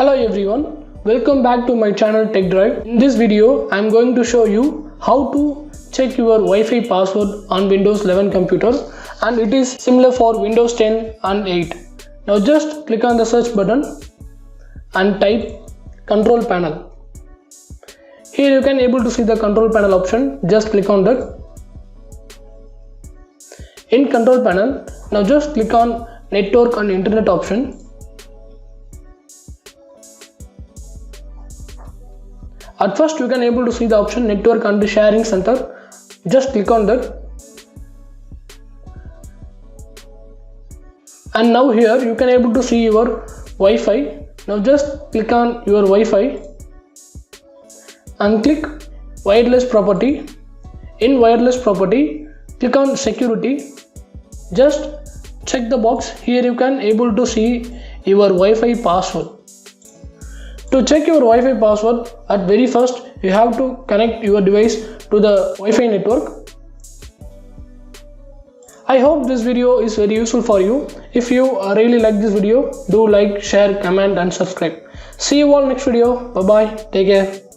Hello everyone, welcome back to my channel Tech Drive. In this video, I am going to show you how to check your Wi-Fi password on Windows 11 computers, and it is similar for Windows 10 and 8. Now just click on the search button and type control panel. Here you can able to see the control panel option. Just click on that. In control panel, now just click on network and internet option. At first you can able to see the option network and sharing center. Just click on that. And now here you can able to see your Wi-Fi. Now just click on your Wi-Fi and click wireless property. In wireless property, click on security. Just check the box. Here you can able to see your Wi-Fi password. To check your Wi-Fi password, at very first you have to connect your device to the Wi-Fi network. I hope this video is very useful for you. If you really like this video, do like, share, comment and subscribe. See you all next video. Bye bye. Take care.